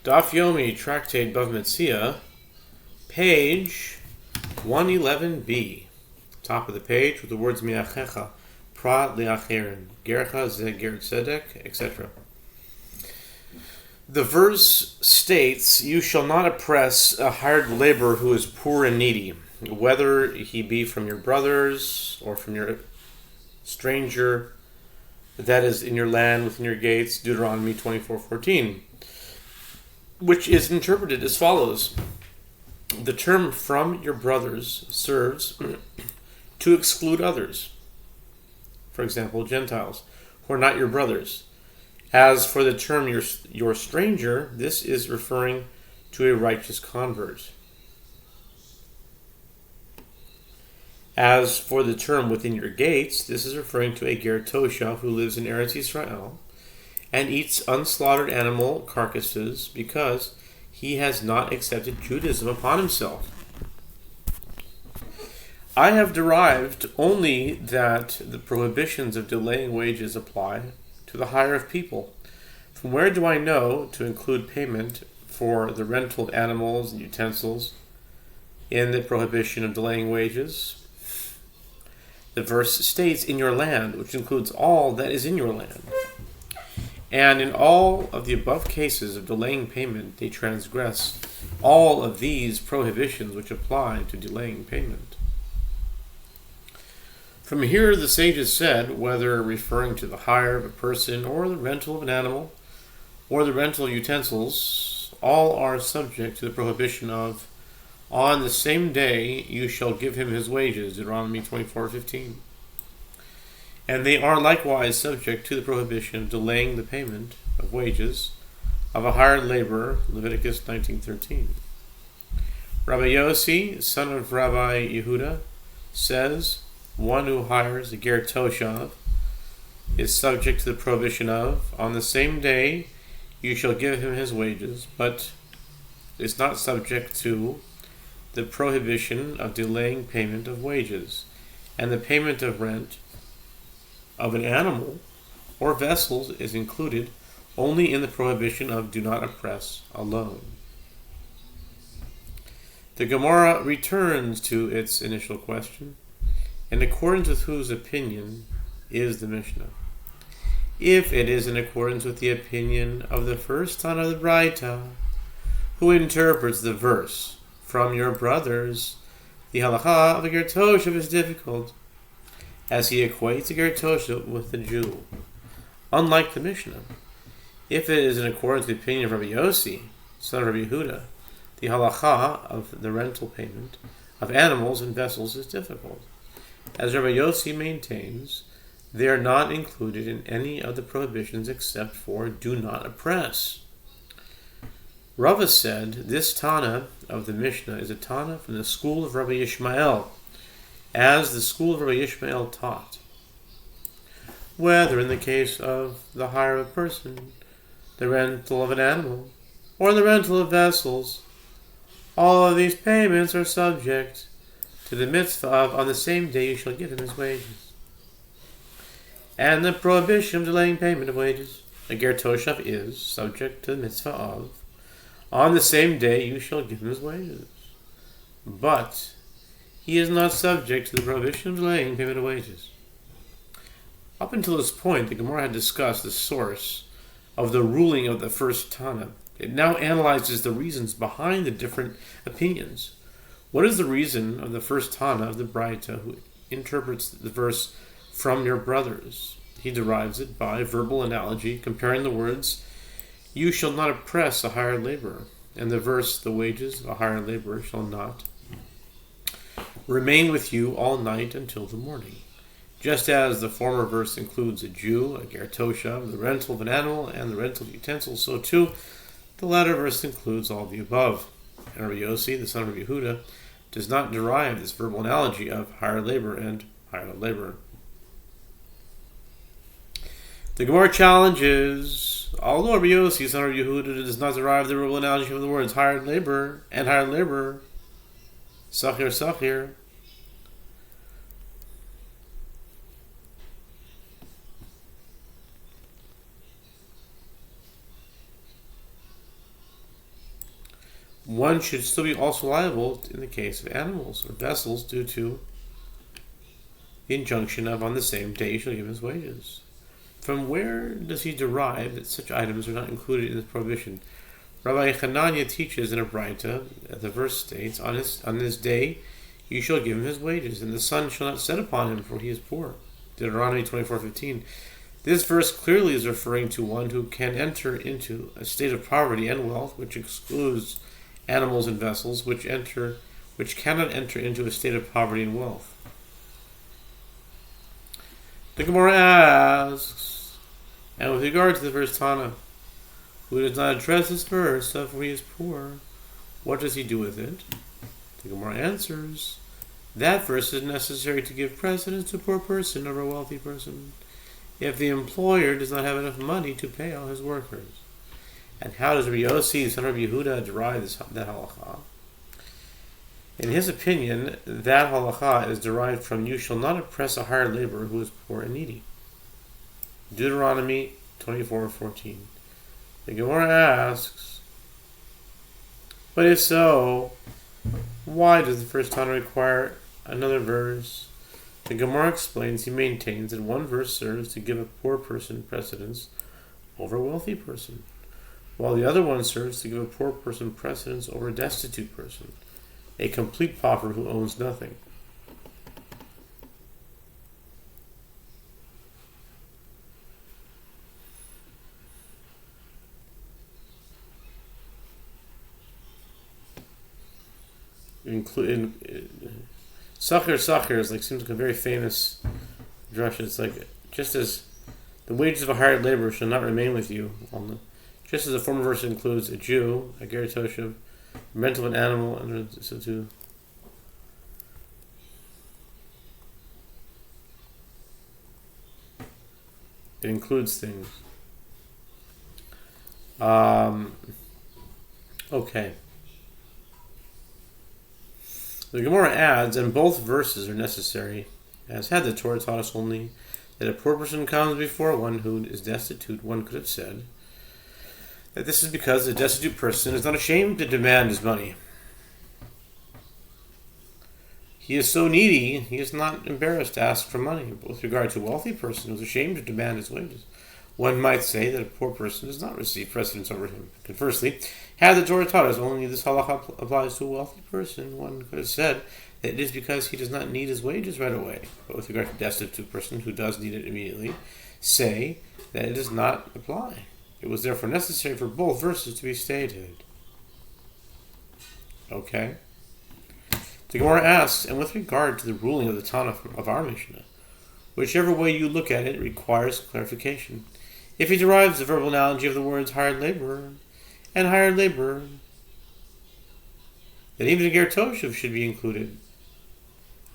Daf Yomi, Tractate Bava Metzia, page 111b. Top of the page with the words Miachecha, Pra Leacherin, Gercha Ze Ger Tzedek, etc. The verse states, "You shall not oppress a hired laborer who is poor and needy, whether he be from your brothers or from your stranger that is in your land within your gates," Deuteronomy 24:14, which is interpreted as follows. The term "from your brothers" serves to exclude others, for example, Gentiles, who are not your brothers. As for the term your stranger, this is referring to a righteous convert. As for the term within your gates, this is referring to a Ger Toshav who lives in Eretz Israel and eats unslaughtered animal carcasses because he has not accepted Judaism upon himself. I have derived only that the prohibitions of delaying wages apply to the hire of people. From where do I know to include payment for the rental of animals and utensils in the prohibition of delaying wages? The verse states "in your land," which includes all that is in your land. And in all of the above cases of delaying payment, they transgress all of these prohibitions which apply to delaying payment. From here, the sages said, whether referring to the hire of a person or the rental of an animal or the rental of utensils, all are subject to the prohibition of, "On the same day you shall give him his wages," Deuteronomy 24:15. And they are likewise subject to the prohibition of delaying the payment of wages of a hired laborer, Leviticus 19:13. Rabbi Yossi, son of Rabbi Yehuda, says, one who hires a Ger Toshav is subject to the prohibition of, "On the same day you shall give him his wages," but is not subject to the prohibition of delaying payment of wages, and the payment of rent of an animal or vessels is included only in the prohibition of "do not oppress" alone. The Gemara returns to its initial question, in accordance with whose opinion is the Mishnah. If it is in accordance with the opinion of the first Tana of the Braita, who interprets the verse "from your brothers," the halacha of a Ger Toshav is difficult, as he equates a Ger Toshav with the Jew. Unlike the Mishnah, if it is in accordance with the opinion of Rabbi Yossi, son of Rabbi Yehuda, the halacha of the rental payment of animals and vessels is difficult. As Rabbi Yossi maintains, they are not included in any of the prohibitions except for "do not oppress." Rava said this Tana of the Mishnah is a Tana from the school of Rabbi Ishmael, as the school of Rabbi Ishmael taught. Whether in the case of the hire of a person, the rental of an animal, or the rental of vessels, all of these payments are subject to the mitzvah of "on the same day you shall give him his wages," and the prohibition of delaying payment of wages. A Ger Toshav is subject to the mitzvah of "on the same day you shall give him his wages," but he is not subject to the prohibition of delaying payment of wages. Up until this point, the Gemara had discussed the source of the ruling of the first Tana. It now analyzes the reasons behind the different opinions. What is the reason of the first Tana of the Braita who interprets the verse "from your brothers"? He derives it by verbal analogy, comparing the words "you shall not oppress a hired laborer," and the verse "the wages of a hired laborer shall not remain with you all night until the morning." Just as the former verse includes a Jew, a Ger Toshav, the rental of an animal, and the rental of utensils, so too the latter verse includes all of the above. And Rabbi Yossi, the son of Rabbi Yehuda, does not derive this verbal analogy of hired labor and hired laborer. The Gemara challenges, although Rabbi Yossi, son of Rabbi Yehuda, does not derive the verbal analogy from the words hired labor and hired laborer, sachir, sachir, one should still be also liable in the case of animals or vessels due to the injunction of on the same day you shall give his wages. From where does he derive that such items are not included in this prohibition? Rabbi Hanania teaches in a Braita, the verse states, on this day you shall give him his wages, and the sun shall not set upon him, for he is poor. Deuteronomy 24:15. This verse clearly is referring to one who can enter into a state of poverty and wealth, which excludes animals and vessels, which cannot enter into a state of poverty and wealth. The Gemara asks, and with regard to the verse Tana, who does not address this verse, for he is poor, what does he do with it? The Gemara answers, that verse is necessary to give precedence to a poor person over a wealthy person, if the employer does not have enough money to pay all his workers. And how does Rabbi Yossi, son of Yehuda, derive that halacha? In his opinion, that halacha is derived from you shall not oppress a hired laborer who is poor and needy. Deuteronomy 24:14. The Gemara asks, but if so, why does the first Tana require another verse? The Gemara explains he maintains that one verse serves to give a poor person precedence over a wealthy person, while the other one serves to give a poor person precedence over a destitute person, a complete pauper who owns nothing. Sacher is seems like a very famous drush. It's like, just as the wages of a hired laborer shall not remain with you, just as the former verse includes a Jew, a ger toshav, rental of an animal, and so too. It includes things. Okay. The Gemara adds, and both verses are necessary, as had the Torah taught us only that a poor person comes before one who is destitute, one could have said that this is because the destitute person is not ashamed to demand his money. He is so needy, he is not embarrassed to ask for money. But with regard to a wealthy person who is ashamed to demand his wages, one might say that a poor person does not receive precedence over him. Conversely, had the Torah taught us only this halacha applies to a wealthy person, one could have said that it is because he does not need his wages right away. But with regard to a destitute person who does need it immediately, say that it does not apply. It was therefore necessary for both verses to be stated. Okay? The Gemara asks, and with regard to the ruling of the Tana of our Mishnah, whichever way you look at it requires clarification. If he derives the verbal analogy of the words hired laborer and hired laborer, then even the ger toshav should be included.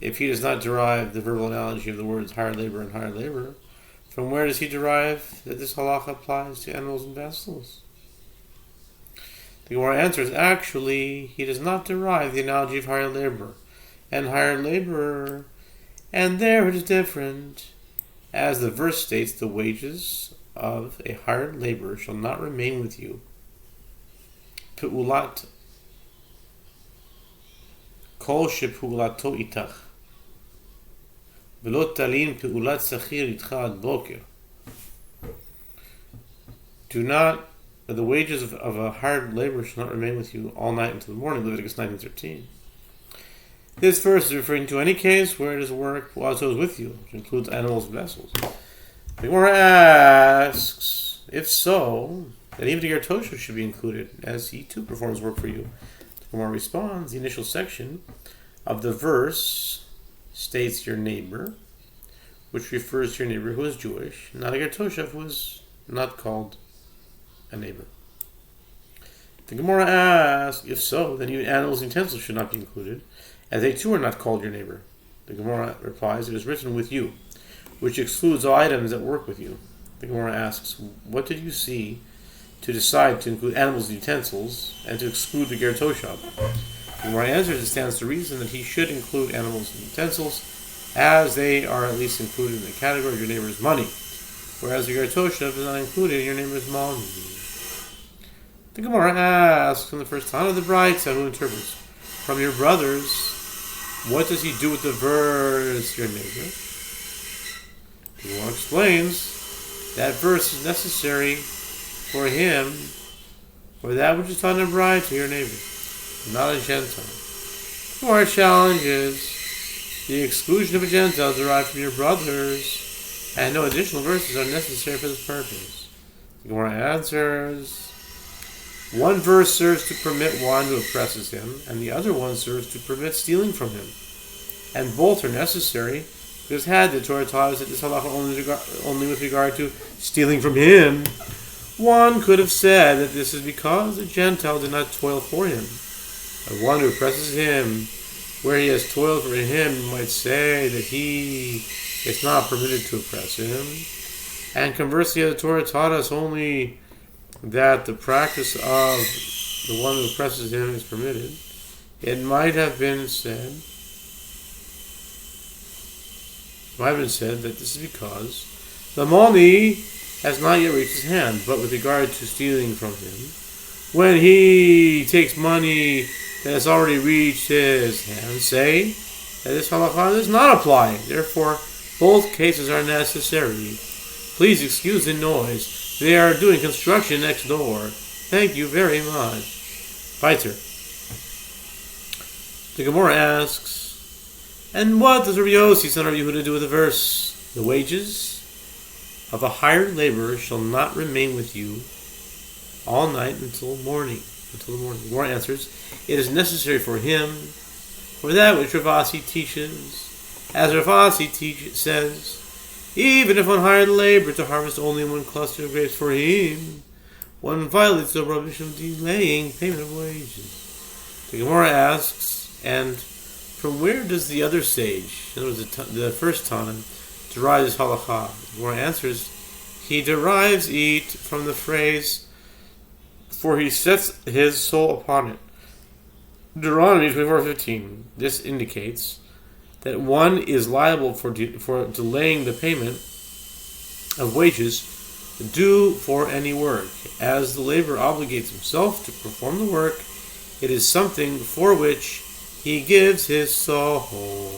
If he does not derive the verbal analogy of the words hired laborer and hired laborer, from where does he derive that this halacha applies to animals and vessels? The Gemara answers, actually, he does not derive the analogy of hired laborer and hired laborer, and there it is different. As the verse states, the wages of a hired laborer shall not remain with you. Pe'ulat kol she'pe'ulato itach v'lo talin pe'ulat sachir itcha ad boker. The wages of a hired laborer shall not remain with you all night until the morning, Leviticus 19:13. This verse is referring to any case where it is work while it is with you, which includes animals and vessels. The Gemara asks, if so, then even the ger toshav should be included, as he too performs work for you. The Gemara responds, the initial section of the verse states your neighbor, which refers to your neighbor who is Jewish, not a ger toshav who is not called a neighbor. The Gemara asks, if so, then even animals and utensils should not be included, as they too are not called your neighbor. The Gemara replies, it is written with you, which excludes all items that work with you. The Gemara asks, what did you see to decide to include animals and utensils and to exclude the ger toshav? The Gemara answers, it stands to reason that he should include animals and utensils, as they are at least included in the category of your neighbor's money, whereas the ger toshav is not included in your neighbor's money. The The Gemara asks in the first time of the Braita, who interprets, from your brothers, what does he do with the verse, your neighbor? The Gemara explains that verse is necessary for him, or that which is taught in the Braita, your neighbor, not a Gentile. The Gemara challenges the exclusion of a Gentile derived from your brothers, and no additional verses are necessary for this purpose. The Gemara answers, one verse serves to permit one who oppresses him, and the other one serves to permit stealing from him. And both are necessary, because had the Torah taught us that this halacha only with regard to stealing from him, one could have said that this is because the Gentile did not toil for him. And one who oppresses him, where he has toiled for him, might say that he is not permitted to oppress him. And conversely, the Torah taught us only that the practice of the one who oppresses him is permitted. It might have been said that this is because the money has not yet reached his hand, but with regard to stealing from him, when he takes money that has already reached his hand, say that this halakha does not apply. Therefore, both cases are necessary. Please excuse the noise. They are doing construction next door. Thank you very much. Weiter. The Gemara asks, and what does Rabbi Yossi, son of Yehuda, do with the verse? The wages of a hired laborer shall not remain with you all night until morning. The Gemara answers, it is necessary for him, for that which Ravasi teaches. As Ravasi says, even if one hired labor to harvest only one cluster of grapes for him, one violates the prohibition of delaying payment of wages. The Gemara asks, and from where does the other sage, in other words, the first Tana, derive this halakha? The Gemara answers, he derives it from the phrase, for he sets his soul upon it. Deuteronomy 24:15. This indicates that one is liable for delaying the payment of wages due for any work. As the laborer obligates himself to perform the work, it is something for which he gives his soul.